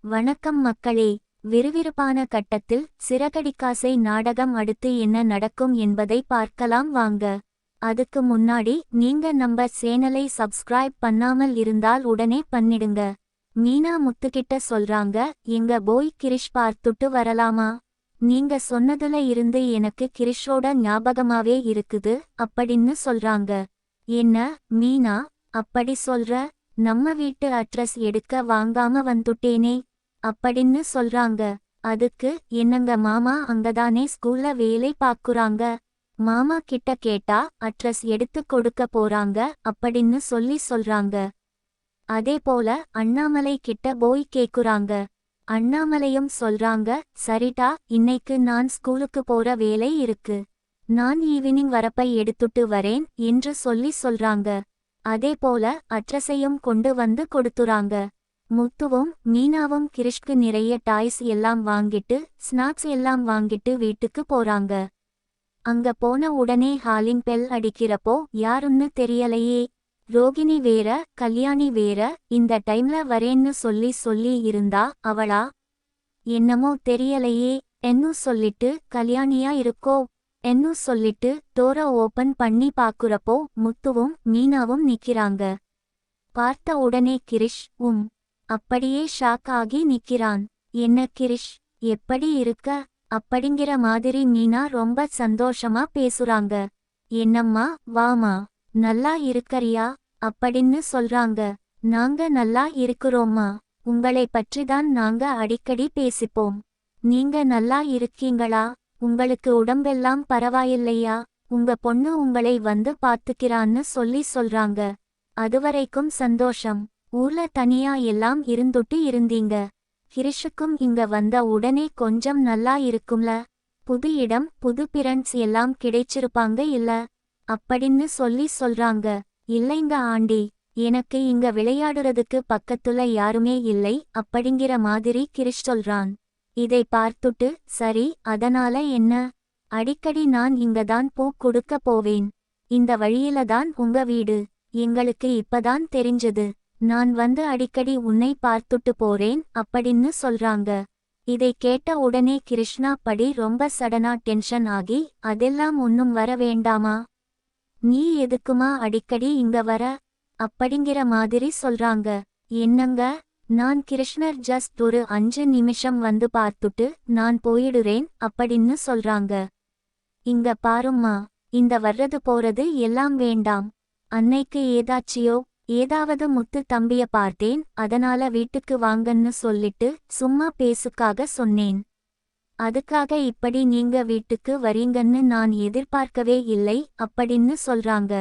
வணக்கம் மக்களே. விறுவிறுப்பான கட்டத்தில் சிறகடிக்காசை நாடகம் அடுத்து என்ன நடக்கும் என்பதை பார்க்கலாம் வாங்க. அதுக்கு முன்னாடி நீங்க நம்ம சேனலை சப்ஸ்கிரைப் பண்ணாமல் இருந்தால் உடனே பண்ணிடுங்க. மீனா முத்துக்கிட்ட சொல்றாங்க, எங்க போய் கிரிஷ் பார்த்துட்டு வரலாமா? நீங்க சொன்னதுல இருந்து எனக்கு கிரிஷோட ஞாபகமாவே இருக்குது அப்படின்னு சொல்றாங்க. என்ன மீனா அப்படி சொல்ற? நம்ம வீட்டு அட்ரஸ் எடுக்க வாங்காம வந்துட்டேனே அப்படின்னு சொல்றாங்க. அதுக்கு என்னங்க மாமா அங்கதானே ஸ்கூல்ல வேலை பாக்குறாங்க. மாமா கிட்ட கேட்டா அட்ரஸ் எடுத்து கொடுக்க போறாங்க அப்படின்னு சொல்றாங்க. அதே போல அண்ணாமலை கிட்ட போய் கேக்குறாங்க. அண்ணாமலையும் சொல்றாங்க, சரிடா, இன்னைக்கு நான் ஸ்கூலுக்கு போற வேலை இருக்கு, நான் ஈவினிங் வரப்பை எடுத்துட்டு வரேன் என்று சொல்றாங்க. அதே போல அட்ரஸையும் கொண்டு வந்து கொடுத்துறாங்க. முத்துவும் மீனாவும் கிரிஷ்க்கு நிறைய டாய்ஸ் எல்லாம் வாங்கிட்டு ஸ்நாக்ஸ் எல்லாம் வாங்கிட்டு வீட்டுக்கு போறாங்க. அங்க போன உடனே ஹாலிங் பெல் அடிக்கிறப்போ யாருன்னு தெரியலையே. ரோகிணி வேற கல்யாணி வேற இந்த டைம்ல வரேன்னு சொல்லி இருந்தா அவளா என்னமோ தெரியலையே. என்னும் சொல்லிட்டு கல்யாணியா இருக்கோ என்னும் சொல்லிட்டு டோரை ஓபன் பண்ணி பாக்குறப்போ முத்துவும் மீனாவும் நிக்கிறாங்க. பார்த்த உடனே கிரிஷ் அப்படியே ஷாக் ஆகி நிக்கிறான். என்ன கிரிஷ் எப்படி இருக்க அப்படிங்கிற மாதிரி மீனா ரொம்ப சந்தோஷமா பேசுறாங்க. என்னம்மா வாமா, நல்லா இருக்கறியா அப்படின்னு சொல்றாங்க. நாங்க நல்லா இருக்கிறோம்மா, உங்களை பற்றிதான் நாங்க அடிக்கடி பேசிப்போம். நீங்க நல்லா இருக்கீங்களா? உங்களுக்கு உடம்பெல்லாம் பரவாயில்லையா? உங்க பொண்ணு உங்களை வந்து பாத்துக்கிறான்னு சொல்றாங்க. அதுவரைக்கும் சந்தோஷம். ஊர்ல தனியா எல்லாம் இருந்துட்டு இருந்தீங்க. கிரிஷுக்கும் இங்க வந்த உடனே கொஞ்சம் நல்லா இருக்கும்ல. புது இடம் புது பிரெண்ட்ஸ் எல்லாம் கிடைச்சிருப்பாங்க இல்ல அப்படின்னு சொல்றாங்க. இல்லைங்க ஆண்டி, எனக்கு இங்க விளையாடுறதுக்கு பக்கத்துல யாருமே இல்லை அப்படிங்கிற மாதிரி கிரிஷ் சொல்றான். இதை பார்த்துட்டு சரி, அதனால என்ன? அடிக்கடி நான் இங்கதான் பூ கொடுக்க போவேன். இந்த வழியிலதான் உங்க வீடு. எங்களுக்கு இப்பதான் தெரிஞ்சது. நான் வந்து அடிக்கடி உன்னை பார்த்துட்டு போறேன் அப்படின்னு சொல்றாங்க. இதை கேட்ட உடனே கிருஷ்ணா படி ரொம்ப சடனா டென்ஷன் ஆகி, அதெல்லாம் ஒன்னும் வர வேண்டாமா? நீ எதுக்குமா அடிக்கடி இங்க வர அப்படிங்கிற மாதிரி சொல்றாங்க. என்னங்க, நான் கிருஷ்ணர் ஜஸ்ட் ஒரு 5 நிமிஷம் வந்து பார்த்துட்டு நான் போயிடுறேன் அப்படின்னு சொல்றாங்க. இங்க பாரும்மா, இந்த வர்றது போறது எல்லாம் வேண்டாம். அன்னைக்கு ஏதாவது முத்து தம்பிய பார்த்தேன், அதனால வீட்டுக்கு வாங்கன்னு சொல்லிட்டு சும்மா பேசுக்காக சொன்னேன். அதுக்காக இப்படி நீங்க வீட்டுக்கு வரீங்கன்னு நான் எதிர்பார்க்கவே இல்லை அப்படின்னு சொல்றாங்க.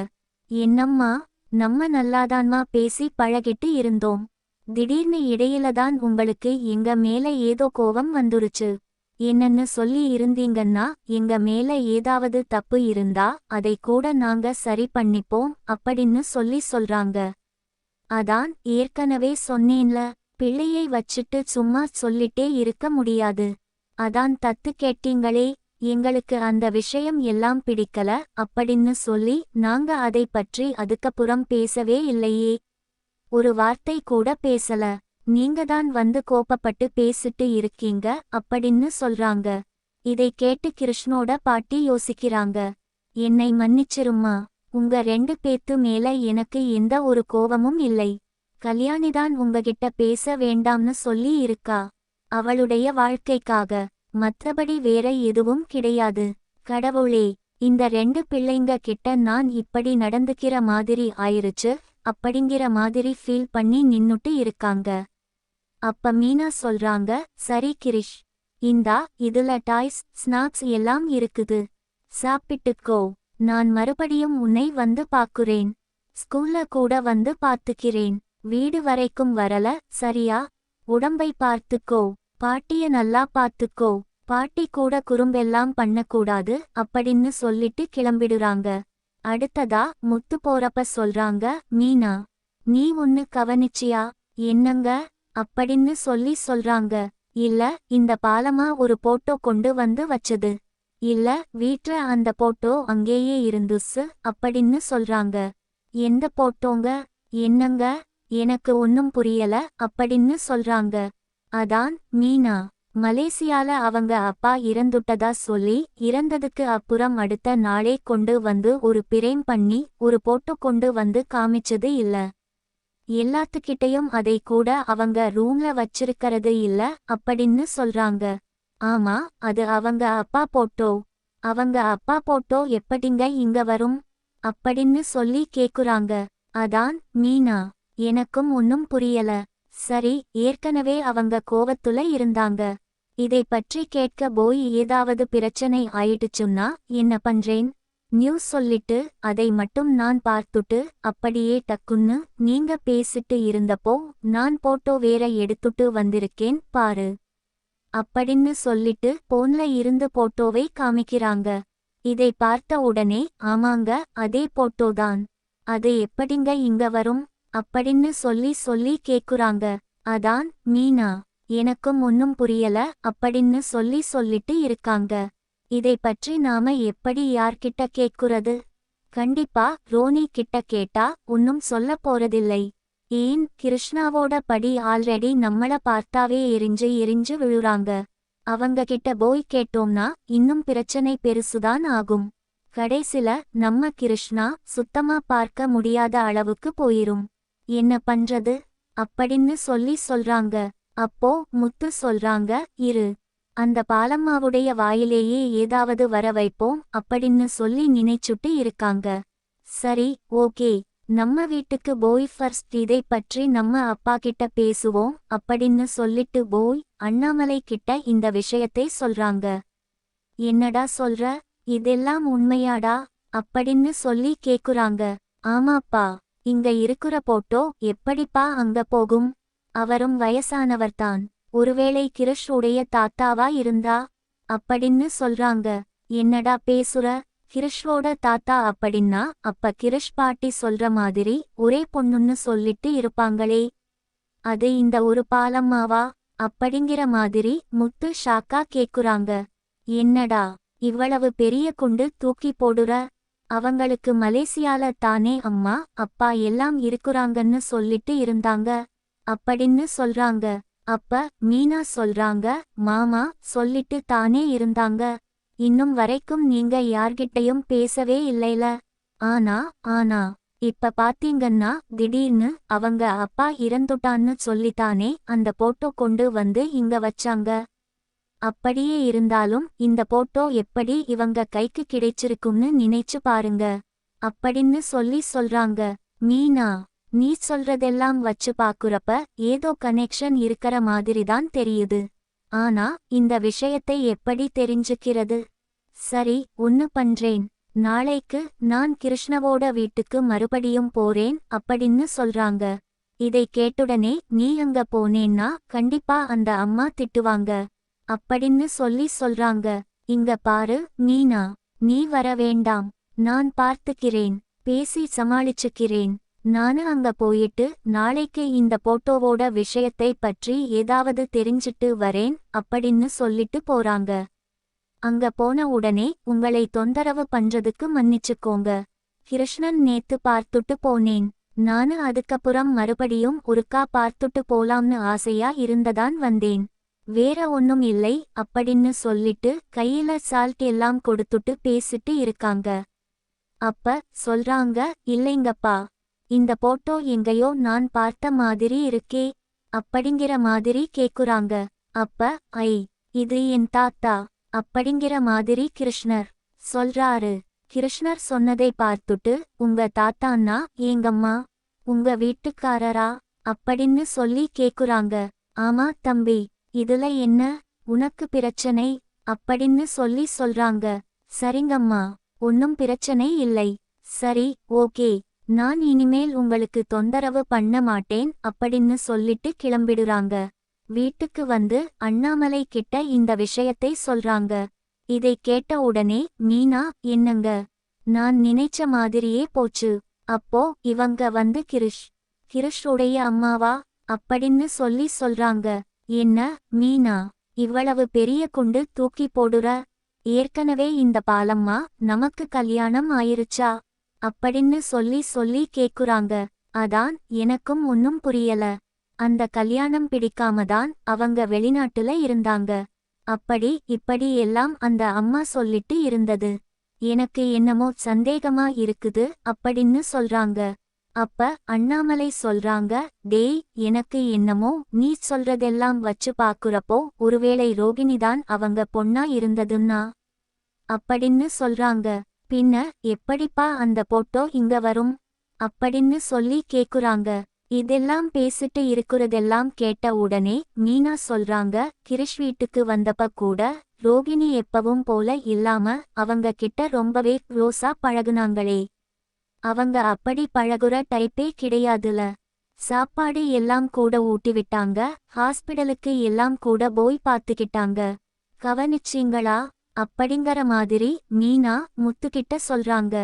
என்னம்மா, நம்ம நல்லாதான்மா பேசி பழகிட்டு இருந்தோம். திடீர்னு இடையிலதான் உங்களுக்கு எங்க மேல ஏதோ கோவம் வந்துருச்சு. என்னன்னு இருந்தீங்கன்னா எங்க மேல ஏதாவது தப்பு இருந்தா அதை கூட நாங்க சரி பண்ணிப்போம் அப்படின்னு சொல்றாங்க. அதான் ஏற்கனவே சொன்னேன்ல, பிள்ளையை வச்சிட்டு சும்மா சொல்லிட்டே இருக்க முடியாது. அதான் தத்து கேட்டீங்களே. எங்களுக்கு அந்த விஷயம் எல்லாம் பிடிக்கல அப்படின்னு நாங்க அதை பற்றி அதுக்கப்புறம் பேசவே இல்லையே. ஒரு வார்த்தை கூட பேசல. நீங்கதான் வந்து கோபப்பட்டு பேசிட்டு இருக்கீங்க அப்படின்னு சொல்றாங்க. இதை கேட்டு கிருஷ்ணோட பாட்டி யோசிக்கிறாங்க. என்னை மன்னிச்சிரும்மா, உங்க 2 பேத்து மேல எனக்கு எந்த ஒரு கோவமும் இல்லை. கல்யாணிதான் உங்ககிட்ட பேச வேண்டாம்னு இருக்கா. அவளுடைய வாழ்க்கைக்காக. மற்றபடி வேற எதுவும் கிடையாது. கடவுளே, இந்த 2 பிள்ளைங்க கிட்ட நான் இப்படி நடந்துக்கிற மாதிரி ஆயிருச்சு அப்படிங்கிற மாதிரி ஃபீல் பண்ணி நின்னுட்டு இருக்காங்க. அப்ப மீனா சொல்றாங்க, சரி கிரிஷ், இந்தா இதுல டாய்ஸ் ஸ்நாக்ஸ் எல்லாம் இருக்குது, சாப்பிட்டுக்கோ. நான் மறுபடியும் உன்னை வந்து பாக்குறேன். ஸ்கூல்ல கூட வந்து பாத்துக்கிறேன். வீடு வரைக்கும் வரல, சரியா? உடம்பை பார்த்துக்கோ. பாட்டிய நல்லா பாத்துக்கோ. பாட்டி கூட குறும்பெல்லாம் பண்ணக்கூடாது அப்படின்னு சொல்லிட்டு கிளம்பிடுறாங்க. அடுத்ததா முத்து போறப்ப சொல்றாங்க, மீனா, நீ ஒன்னு கவனிச்சியா? என்னங்க அப்படின்னு சொல்றாங்க. இல்ல, இந்த பாலமா ஒரு போட்டோ கொண்டு வந்து வச்சது. இல்ல, வீட்ல அந்த போட்டோ அங்கேயே இருந்துச்சு அப்படின்னு சொல்றாங்க. எந்த போட்டோங்க? என்னங்க, எனக்கு ஒன்னும் புரியல அப்படின்னு சொல்றாங்க. அதான் மீனா. மலேசியால அவங்க அப்பா இறந்துட்டதா சொல்லி இறந்ததுக்கு அப்புறம் அடுத்த நாளே கொண்டு வந்து ஒரு பிரேம் பண்ணி ஒரு போட்டோ கொண்டு வந்து காமிச்சது இல்ல. எல்லாத்துக்கிட்டையும் அதை கூட அவங்க ரூம்ல வச்சிருக்கிறது இல்ல அப்படின்னு சொல்றாங்க. ஆமா, அது அவங்க அப்பா போட்டோ. அவங்க அப்பா போட்டோ எப்படிங்க இங்க வரும் அப்படின்னு சொல்லி கேக்குறாங்க. அதான் மீனா. எனக்கும் ஒன்னும் புரியல. சரி, ஏற்கனவே அவங்க கோவத்துல இருந்தாங்க. இதை பற்றி கேட்க போய் ஏதாவது பிரச்சனை ஆயிடுச்சுன்னா என்ன பண்றேன்? நியூஸ் சொல்லிட்டு அதை மட்டும் நான் பார்த்துட்டு அப்படியே டக்குன்னு நீங்க பேசிட்டு இருந்தப்போ நான் போட்டோ வேற எடுத்துட்டு வந்திருக்கேன் பாரு அப்படின்னு சொல்லிட்டு போன்ல இருந்து போட்டோவை காமிக்கிறாங்க. இதை பார்த்த உடனே ஆமாங்க, அதே போட்டோதான். அது எப்படிங்க இங்க வரும் அப்படின்னு சொல்லி கேக்குறாங்க. அதான் மீனா. எனக்கும் ஒன்னும் புரியல அப்படின்னு சொல்லிட்டு இருக்காங்க. இதை பற்றி நாம எப்படி யார்கிட்ட கேட்குறது? கண்டிப்பா ரோனி கிட்ட கேட்டா ஒன்னும் சொல்ல போறதில்லை. ஏன், கிருஷ்ணாவோட படி ஆல்ரெடி நம்மள பார்த்தாவே எரிஞ்சு விழுறாங்க. அவங்க கிட்ட போய் கேட்டோம்னா இன்னும் பிரச்சனை பெருசுதான் ஆகும். கடைசில நம்ம கிருஷ்ணா சுத்தமா பார்க்க முடியாத அளவுக்கு போயிரும். என்ன பண்றது அப்படின்னு சொல்றாங்க. அப்போ முத்து சொல்றாங்க, இரு, அந்த பாலம்மாவுடைய வாயிலேயே ஏதாவது வர வைப்போம் அப்படின்னு சொல்லி நினைச்சுட்டு இருக்காங்க. சரி, ஓகே, நம்ம வீட்டுக்கு போய் ஃபர்ஸ்ட் இதை பற்றி நம்ம அப்பா கிட்ட பேசுவோம் அப்படின்னு சொல்லிட்டு போய் அண்ணாமலை கிட்ட இந்த விஷயத்தை சொல்றாங்க. என்னடா சொல்ற, இதெல்லாம் உண்மையாடா அப்படின்னு சொல்லி கேக்குறாங்க. ஆமாப்பா, இங்க இருக்கிற போட்டோ எப்படிப்பா அங்க போகும்? அவரும் வயசானவர்தான். ஒருவேளை கிருஷ் உடைய தாத்தாவா இருந்தா அப்படின்னு சொல்றாங்க. என்னடா பேசுற? கிருஷ்வோட தாத்தா அப்படின்னா அப்ப கிருஷ் பாட்டி சொல்ற மாதிரி ஒரே பொண்ணுன்னு சொல்லிட்டு இருப்பாங்களே, அது இந்த ஒரு பாலம்மாவா அப்படிங்கிற மாதிரி முத்து ஷாக்கா கேக்குறாங்க. என்னடா இவ்வளவு பெரிய குண்டு தூக்கி போடுற? அவங்களுக்கு மலேசியால தானே அம்மா அப்பா எல்லாம் இருக்குறாங்கன்னு சொல்லிட்டு இருந்தாங்க அப்படின்னு சொல்றாங்க. அப்ப மீனா சொல்றாங்க, மாமா சொல்லிட்டு தானே இருந்தாங்க. இன்னும் வரைக்கும் நீங்க யார்கிட்டயும் பேசவே இல்லைல. ஆனா இப்ப பாத்தீங்கன்னா திடீர்னு அவங்க அப்பா இறந்துட்டான்னு சொல்லித்தானே அந்த போட்டோ கொண்டு வந்து இங்க வச்சாங்க. அப்படியே இருந்தாலும் இந்த போட்டோ எப்படி இவங்க கைக்கு கிடைச்சிருக்கும்னு நினைச்சு பாருங்க அப்படின்னு சொல்றாங்க. மீனா, நீ சொல்றதெல்லாம் வச்சு பாக்குறப்ப ஏதோ கனெக்ஷன் இருக்கிற மாதிரிதான் தெரியுது. ஆனா இந்த விஷயத்தை எப்படி தெரிஞ்சுக்கிறது? சரி, ஒன்னு பண்றேன். நாளைக்கு நான் கிருஷ்ணவோட வீட்டுக்கு மறுபடியும் போறேன் அப்படின்னு சொல்றாங்க. இதை கேட்டுடனே நீ அங்க போனேன்னா கண்டிப்பா அந்த அம்மா திட்டுவாங்க அப்படின்னு சொல்றாங்க. இங்க பாரு மீனா, நீ வர வேண்டாம், நான் பார்த்துக்கிறேன், பேசி சமாளிச்சுக்கிறேன். நானு அங்க போயிட்டு நாளைக்கு இந்த போட்டோவோட விஷயத்தை பற்றி ஏதாவது தெரிஞ்சிட்டு வரேன் அப்படின்னு சொல்லிட்டு போறாங்க. அங்க போன உடனே உங்களை தொந்தரவு பண்றதுக்கு மன்னிச்சுக்கோங்க. கிருஷ்ணன் நேத்து பார்த்துட்டு போனேன். நானு அதுக்கப்புறம் மறுபடியும் ஒருக்கா பார்த்துட்டு போலாம்னு ஆசையா இருந்ததான் வந்தேன். வேற ஒன்னும் இல்லை அப்படின்னு சொல்லிட்டு கையில சால்ட் எல்லாம் கொடுத்துட்டு பேசிட்டு இருக்காங்க. அப்ப சொல்றாங்க, இல்லைங்கப்பா, இந்த போட்டோ எங்கேயோ நான் பார்த்த மாதிரி இருக்கே அப்படிங்கிற மாதிரி கேக்குறாங்க. அப்ப ஐ, இது என் தாத்தா அப்படிங்கிற மாதிரி கிருஷ்ணர் சொல்றாரு. கிருஷ்ணர் சொன்னதை பார்த்துட்டு உங்க தாத்தான்னா ஏங்கம்மா, உங்க வீட்டுக்காரரா அப்படின்னு சொல்லி கேக்குறாங்க. ஆமா தம்பி, இதுல என்ன உனக்கு பிரச்சனை அப்படின்னு சொல்றாங்க. சரிங்கம்மா, ஒன்னும் பிரச்சனை இல்லை. சரி, ஓகே, நான் இனிமேல் உங்களுக்கு தொந்தரவு பண்ண மாட்டேன் அப்படின்னு சொல்லிட்டு கிளம்பிடுறாங்க. வீட்டுக்கு வந்து அண்ணாமலை கிட்ட இந்த விஷயத்தை சொல்றாங்க. இதை கேட்ட உடனே மீனா, என்னங்க, நான் நினைச்ச மாதிரியே போச்சு. அப்போ இவங்க வந்து கிருஷ் உடைய அம்மாவா அப்படின்னு சொல்றாங்க. என்ன மீனா, இவ்வளவு பெரிய குண்டு தூக்கி போடுற? ஏற்கனவே இந்த பாலம்மா நமக்கு கல்யாணம் ஆயிருச்சா அப்படின்னு சொல்லி கேக்குறாங்க. அதான் எனக்கும் ஒன்னும் புரியல. அந்த கல்யாணம் பிடிக்காம தான் அவங்க வெளிநாட்டுல இருந்தாங்க. அப்படி இப்படி எல்லாம் அந்த அம்மா சொல்லிட்டு இருந்தது. எனக்கு என்னமோ சந்தேகமா இருக்குது அப்படின்னு சொல்றாங்க. அப்ப அண்ணாமலை சொல்றாங்க, டேய், எனக்கு என்னமோ நீ சொல்றதெல்லாம் வச்சு பாக்குறப்போ ஒருவேளை ரோகிணிதான் அவங்க பொண்ணா இருந்ததுன்னா அப்படின்னு சொல்றாங்க. பின்ன எப்படிப்பா அந்த போட்டோ இங்க வரும் அப்படின்னு சொல்லி கேக்குறாங்க. இதெல்லாம் பேசிட்டு இருக்கிறதெல்லாம் கேட்ட உடனே மீனா சொல்றாங்க, கிரிஷ் வீட்டுக்கு வந்தப்ப கூட ரோகிணி எப்பவும் போல இல்லாம அவங்க கிட்ட ரொம்பவே க்ளோஸா பழகுனாங்களே. அவங்க அப்படி பழகுற டைப்பே கிடையாதுல. சாப்பாடு எல்லாம் கூட ஊட்டிவிட்டாங்க, ஹாஸ்பிடலுக்கு எல்லாம் கூட போய் பார்த்துக்கிட்டாங்க. கவனிச்சீங்களா அப்படிங்கிற மாதிரி மீனா முத்துக்கிட்ட சொல்றாங்க.